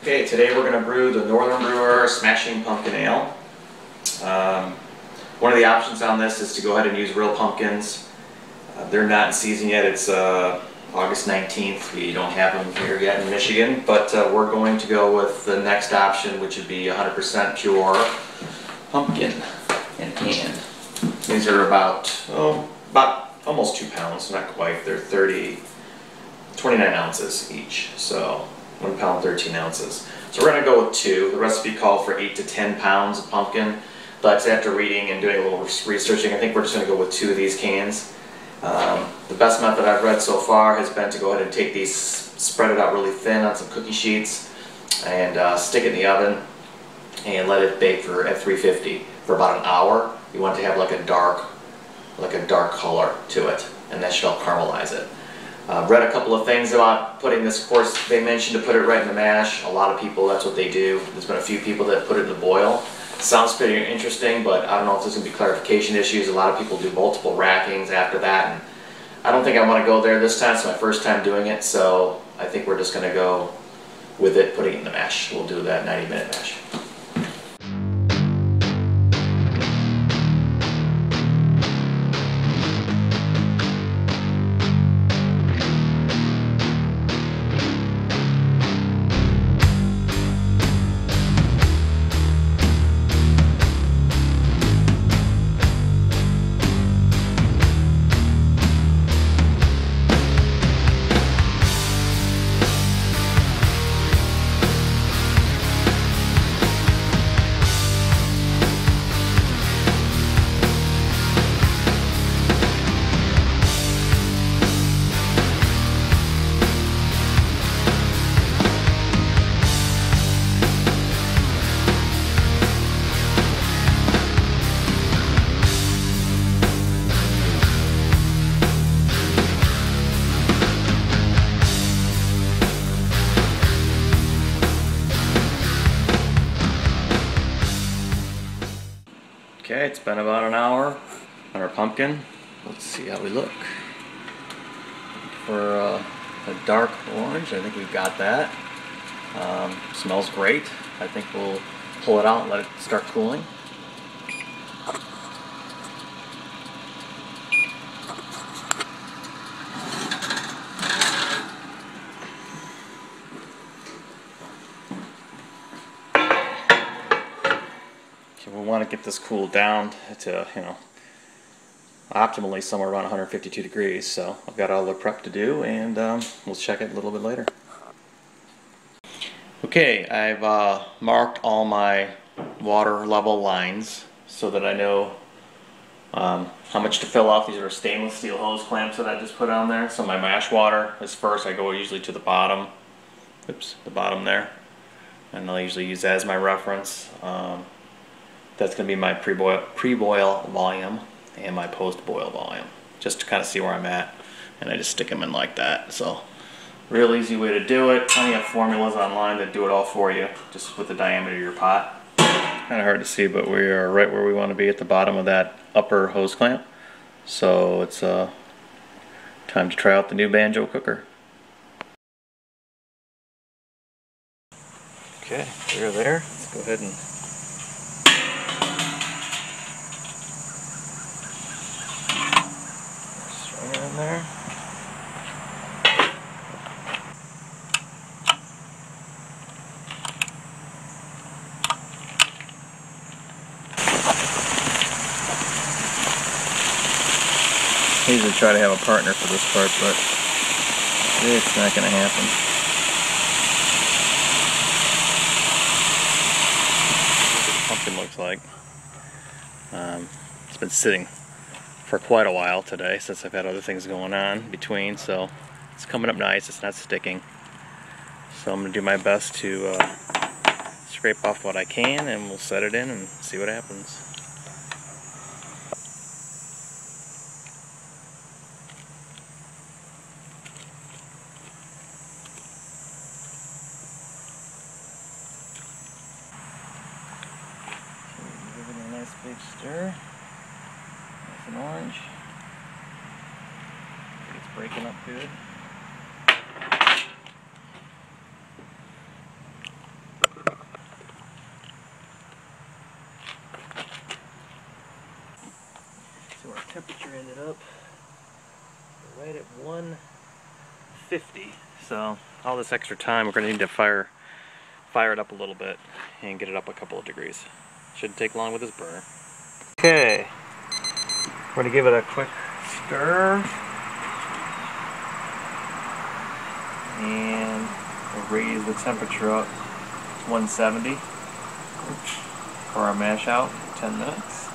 Okay, today we're going to brew the Northern Brewer Smashing Pumpkin Ale. One of the options on this is to go ahead and use real pumpkins. They're not in season yet. It's August 19th. We don't have them here yet in Michigan, but we're going to go with the next option, which would be 100% pure pumpkin in can. These are about almost 2 pounds, not quite. They're 29 ounces each, so 1 pound 13 ounces. So we're going to go with 2. The recipe called for 8 to 10 pounds of pumpkin, but after reading and doing a little researching, I think we're just going to go with 2 of these cans. The best method I've read so far has been to go ahead and take these, spread it out really thin on some cookie sheets, and stick it in the oven and let it bake at 350 for about an hour. You want it to have like a dark color to it, and that should help caramelize it. Read a couple of things about putting this. Of course, they mentioned to put it right in the mash. A lot of people, that's what they do. There's been a few people that put it in the boil. Sounds pretty interesting, but I don't know if there's going to be clarification issues. A lot of people do multiple rackings after that, and I don't think I want to go there this time. It's my first time doing it, so I think we're just going to go with it, putting it in the mash. We'll do that 90-minute mash. Okay, it's been about an hour on our pumpkin. Let's see how we look. For a dark orange, I think we've got that. Smells great. I think we'll pull it out and let it start cooling. We want to get this cooled down to, optimally somewhere around 152 degrees. So I've got all the prep to do, and we'll check it a little bit later. Okay, I've marked all my water level lines so that I know how much to fill off. These are stainless steel hose clamps that I just put on there. So my mash water is first. I go usually to the bottom. Oops, the bottom there. And I'll usually use that as my reference. That's going to be my pre-boil volume and my post-boil volume, just to kind of see where I'm at. And I just stick them in like that. So, real easy way to do it. Plenty of formulas online that do it all for you, just with the diameter of your pot. Kind of hard to see, but we are right where we want to be at the bottom of that upper hose clamp. So it's time to try out the new Banjo Cooker. Okay, we're there. Let's go ahead and in there. I usually try to have a partner for this part, but it's not going to happen. What the pumpkin looks like. It's been sitting for quite a while today since I've had other things going on between, so it's coming up nice. It's not sticking, so I'm going to do my best to scrape off what I can, and we'll set it in and see what happens. Give it a nice big stir. An orange. It's breaking up good. So our temperature ended up right at 150. So all this extra time we're going to need to fire it up a little bit and get it up a couple of degrees. Shouldn't take long with this burner. Okay, we're going to give it a quick stir and we'll raise the temperature up to 170 for our mash out for 10 minutes.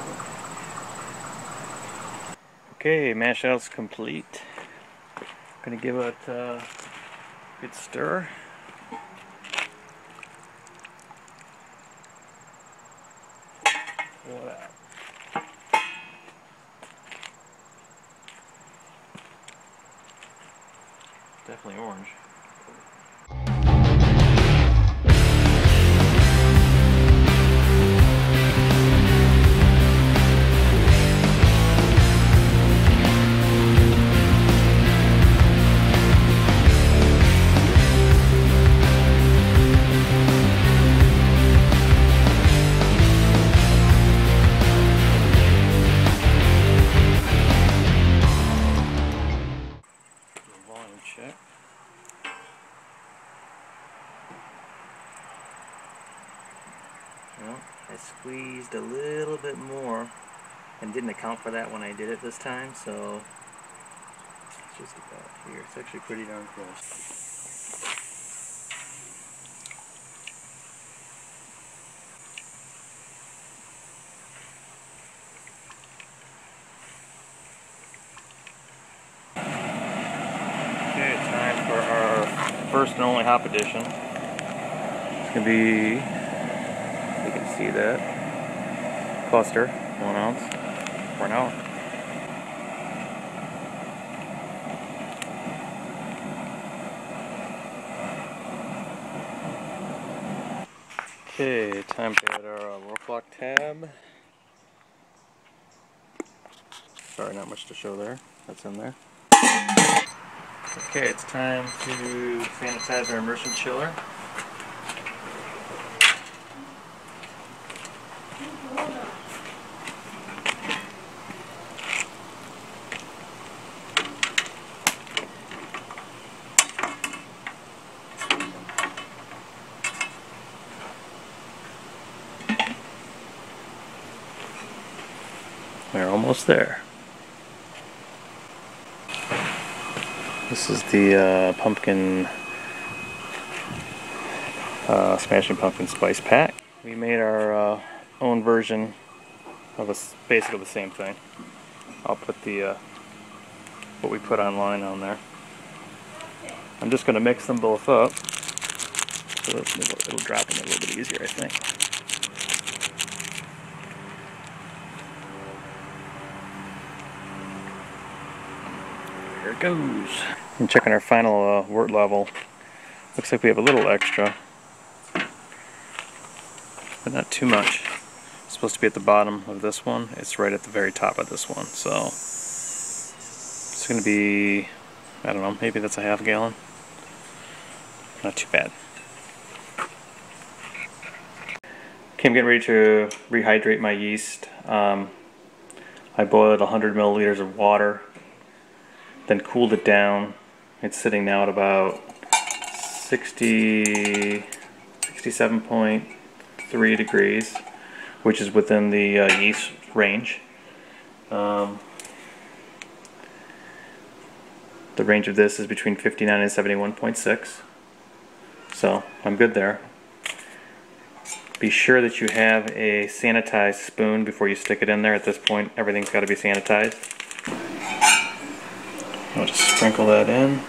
Okay, mash out's complete. Gonna give it a good stir. Pull it out. Definitely orange. Check. Well, I squeezed a little bit more and didn't account for that when I did it this time, so it's just about here. It's actually pretty darn close. Okay, time for our first and only hop addition. It's going to be, you can see that, cluster, 1 ounce, for now. Okay, time to add our roll clock tab. Sorry, not much to show there. That's in there. Okay, it's time to sanitize our immersion chiller. We're almost there. This is the pumpkin, Smashing Pumpkin Spice Pack. We made our own version of basically the same thing. I'll put the what we put online on there. I'm just going to mix them both up, so it'll drop in a little bit easier, I think. There it goes. And checking our final wort level. Looks like we have a little extra, but not too much. It's supposed to be at the bottom of this one. It's right at the very top of this one. So it's going to be, I don't know, maybe that's a half gallon. Not too bad. Okay, I'm getting ready to rehydrate my yeast. I boiled 100 milliliters of water, then cooled it down. It's sitting now at about 67.3 degrees, which is within the yeast range. The range of this is between 59 and 71.6, so I'm good there. Be sure that you have a sanitized spoon before you stick it in there. At this point, everything's got to be sanitized. I'll just sprinkle that in.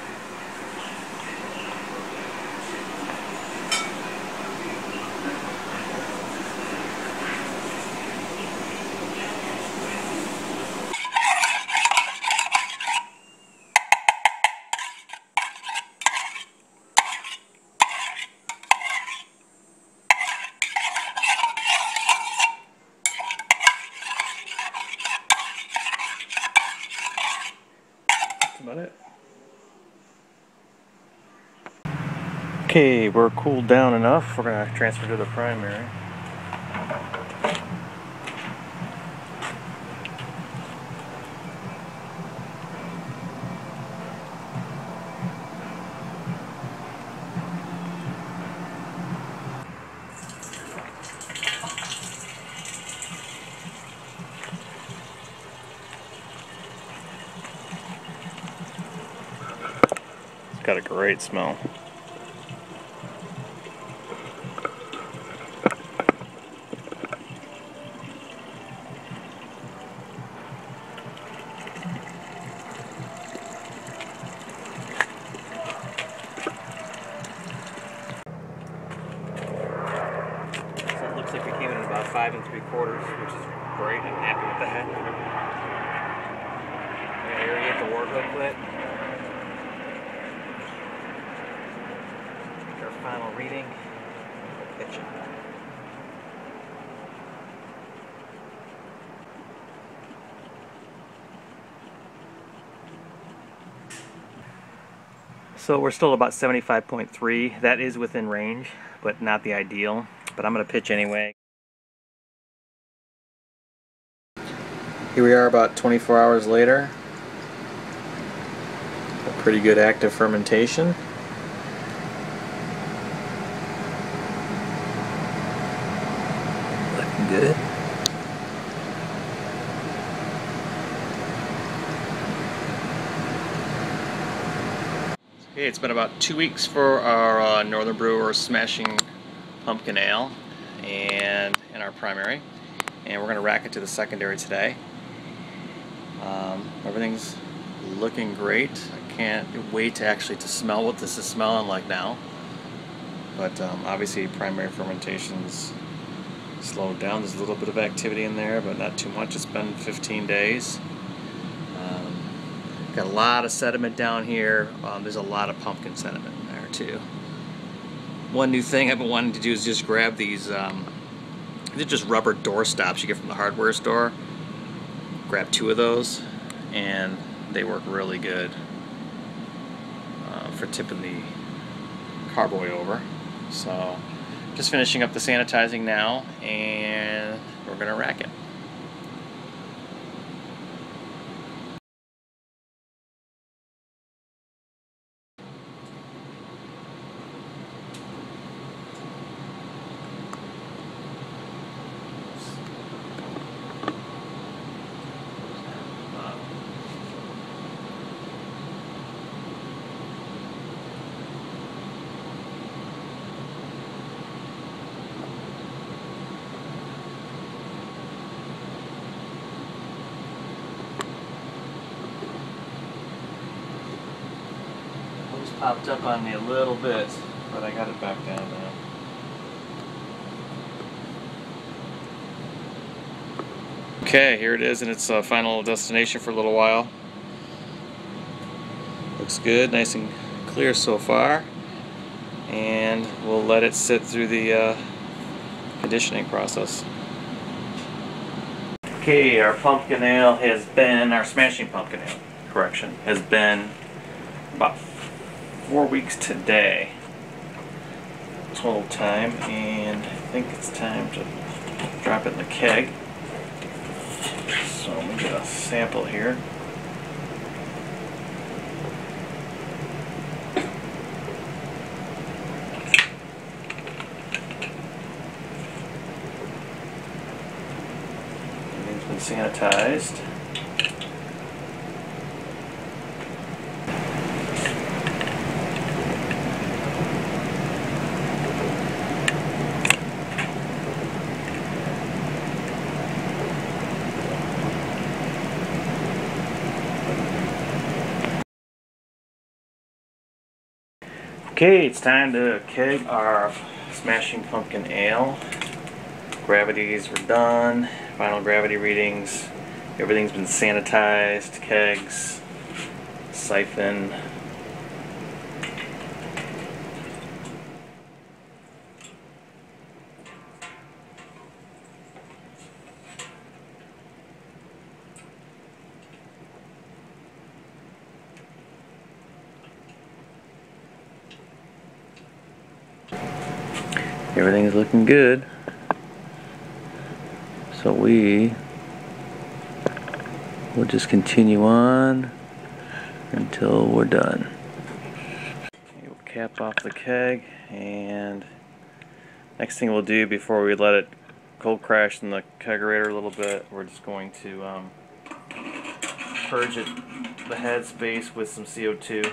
About it. Okay, we're cooled down enough. We're going to transfer to the primary. I got a great smell. So it looks like we came in about 5 3/4, which is great. I'm happy with that. I'm gonna aerate the wort real quick. Our final reading. Pitch it. So we're still about 75.3. That is within range, but not the ideal. But I'm going to pitch anyway. Here we are about 24 hours later. A pretty good active fermentation. Looking good. Okay, it's been about 2 weeks for our Northern Brewer Smashing Pumpkin Ale and in our primary, and we're going to rack it to the secondary today. Everything's looking great. I can't wait to actually smell what this is smelling like now. But obviously primary fermentation's slowed down. There's a little bit of activity in there, but not too much. It's been 15 days. Got a lot of sediment down here. There's a lot of pumpkin sediment in there too. One new thing I've been wanting to do is just grab these, they're just rubber door stops you get from the hardware store. Grab 2 of those, and they work really good for tipping the carboy over. So just finishing up the sanitizing now, and we're gonna rack it. Popped up on me a little bit, but I got it back down now. Okay, here it is in its final destination for a little while. Looks good, nice and clear so far, and we'll let it sit through the conditioning process. Okay, our pumpkin ale has been, our smashing pumpkin ale, correction, has been about 4 weeks today total time, and I think it's time to drop it in the keg. So let me get a sample here. Everything's been sanitized. Okay, it's time to keg our smashing pumpkin ale. Gravities were done, final gravity readings, everything's been sanitized, kegs, siphon. Everything's looking good. So we will just continue on until we're done. Okay, we'll cap off the keg, and next thing we'll do before we let it cold crash in the kegerator a little bit, we're just going to purge it, the head space with some CO2.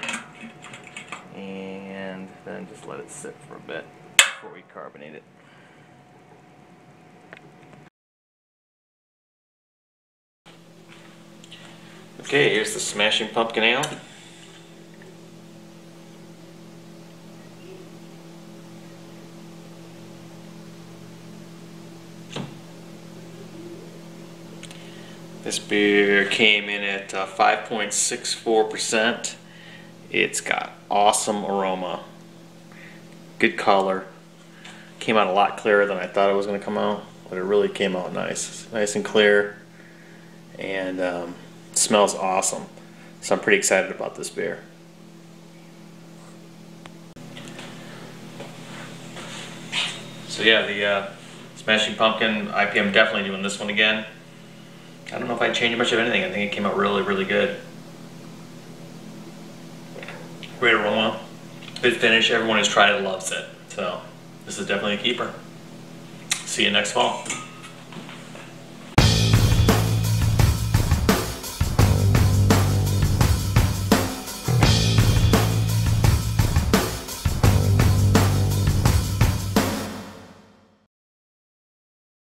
and then just let it sit for a bit before we carbonate it. Okay, here's the Smashing Pumpkin Ale. This beer came in at 5.64%. It's got awesome aroma, good color. Came out a lot clearer than I thought it was going to come out, but it really came out nice. It's nice and clear, and it smells awesome. So I'm pretty excited about this beer. So yeah, the Smashing Pumpkin IPA, I'm definitely doing this one again. I don't know if I changed much of anything. I think it came out really, really good. Great aroma, good finish. Everyone who's tried it loves it. So this is definitely a keeper. See you next fall.